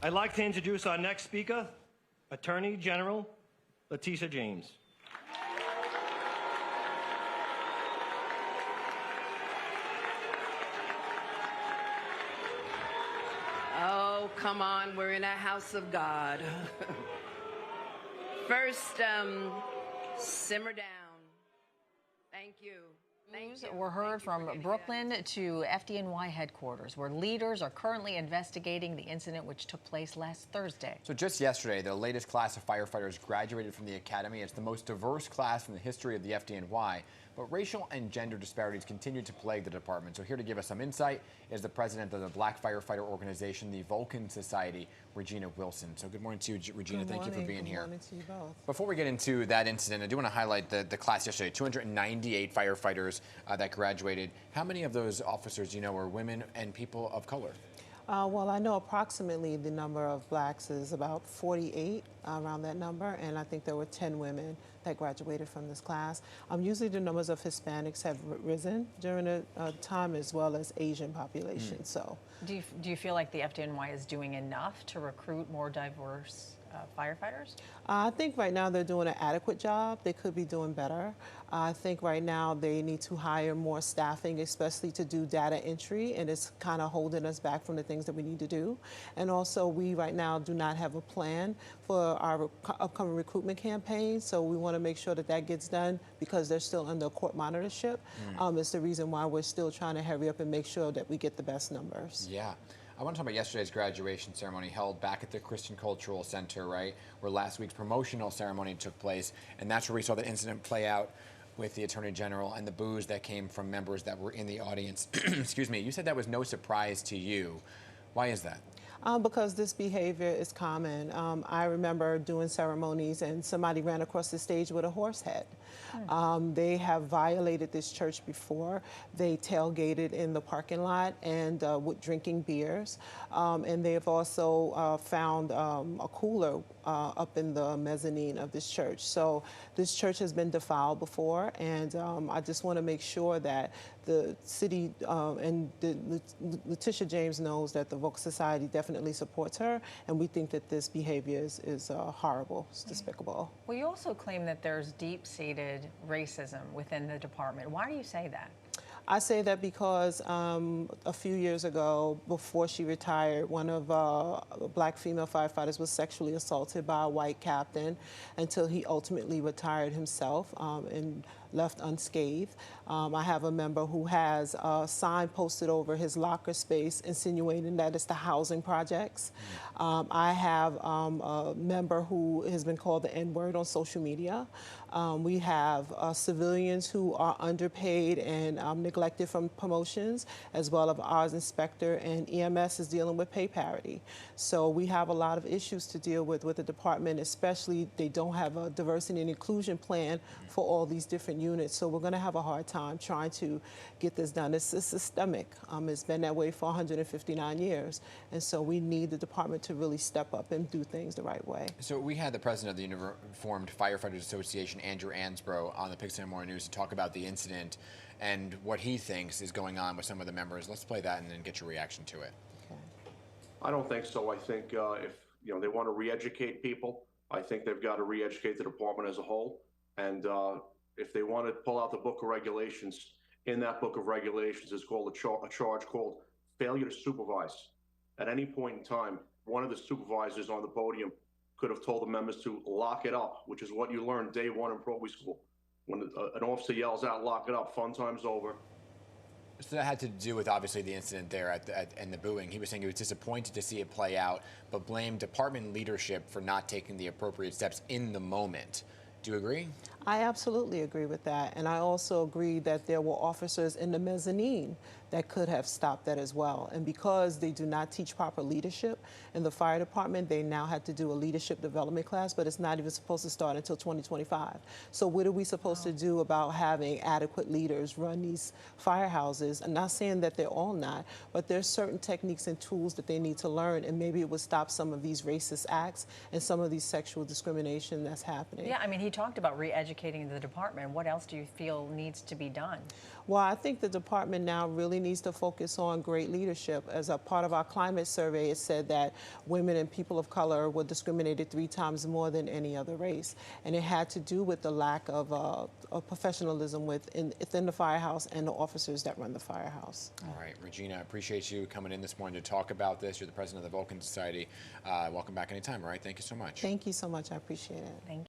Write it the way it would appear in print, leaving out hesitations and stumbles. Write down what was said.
I'd like to introduce our next speaker, Attorney General Letitia James. Oh, come on, we're in a house of God. First, simmer down. Thank you. News were heard from Brooklyn to FDNY headquarters, where leaders are currently investigating the incident which took place last Thursday. So just yesterday, the latest class of firefighters graduated from the academy. It's the most diverse class in the history of the FDNY, but racial and gender disparities continue to plague the department. So here to give us some insight is the president of the Black firefighter organization, the Vulcan Society, Regina Wilson. So good morning to you, Regina. Thank you for being here. Good morning to you both. Before we get into that incident, I do want to highlight the class yesterday, 298 firefighters that graduated. How many of those officers, are women and people of color? Well, I know approximately the number of blacks is about 48, around that number, and I think there were 10 women that graduated from this class. Usually the numbers of Hispanics have risen during the time, as well as Asian population. So, do you feel like the FDNY is doing enough to recruit more diverse firefighters? I think right now they're doing an adequate job. They could be doing better. I think right now they need to hire more staffing, especially to do data entry, and it's kind of holding us back from the things that we need to do. And also, we right now do not have a plan for our upcoming recruitment campaign, so we want to make sure that that gets done because they're still under court monitorship. It's the reason why we're still trying to hurry up and make sure that we get the best numbers. Yeah. I want to talk about yesterday's graduation ceremony held back at the Christian Cultural Center, right, where last week's promotional ceremony took place, and that's where we saw the incident play out with the Attorney General and the boos that came from members that were in the audience. Excuse me, you said that was no surprise to you. Why is that? Because this behavior is common. I remember doing ceremonies and somebody ran across the stage with a horse head. They have violated this church before. They tailgated in the parking lot and with drinking beers. And they have also found a cooler up in the mezzanine of this church. So this church has been defiled before, and I just want to make sure that the city and Letitia James knows that the Vulcan Society definitely supports her, and we think that this behavior is horrible, it's despicable. Well, you also claim that there's deep-seated racism within the department. Why do you say that? I say that because a few years ago, before she retired, one of black female firefighters was sexually assaulted by a white captain until he ultimately retired himself and left unscathed. I have a member who has a sign posted over his locker space insinuating that it's the housing projects. I have a member who has been called the N-word on social media. We have civilians who are underpaid and neglected from promotions, as well as ours inspector, and EMS is dealing with pay parity. So we have a lot of issues to deal with the department, especially they don't have a diversity and inclusion plan for all these different units. So we're going to have a hard time trying to get this done. It's systemic. It's been that way for 159 years. And so we need the department to really step up and do things the right way. So we had the president of the Uniformed Firefighters Association, Andrew Ansbro, on the Pixel Morning News to talk about the incident and what he thinks is going on with some of the members. Let's play that and then get your reaction to it. Okay. I don't think so. I think if they want to re-educate people, I think they've got to re-educate the department as a whole. And if they want to pull out the book of regulations, in that book of regulations is called a charge called failure to supervise. At any point in time, one of the supervisors on the podium could have told the members to lock it up, which is what you learned day one in Pro School. When an officer yells out, lock it up, fun time's over. So that had to do with, obviously, the incident there and the booing. He was saying he was disappointed to see it play out, but blamed department leadership for not taking the appropriate steps in the moment. Do you agree? I absolutely agree with that. And I also agree that there were officers in the mezzanine that could have stopped that as well. And because they do not teach proper leadership in the fire department, they now had to do a leadership development class, but it's not even supposed to start until 2025. So what are we supposed to do about having adequate leaders run these firehouses? I'm not saying that they're all not, but there's certain techniques and tools that they need to learn, and maybe it would stop some of these racist acts and some of these sexual discrimination that's happening. Yeah, I mean, he talked about re-educating re-educating the department. What else do you feel needs to be done? Well, I think the department now really needs to focus on great leadership. As a part of our climate survey, it said that women and people of color were discriminated 3 times more than any other race. And it had to do with the lack of professionalism within the firehouse and the officers that run the firehouse. All right, Regina, I appreciate you coming in this morning to talk about this. You're the president of the Vulcan Society. Welcome back anytime, all right? Thank you so much. Thank you so much. I appreciate it. Thank you.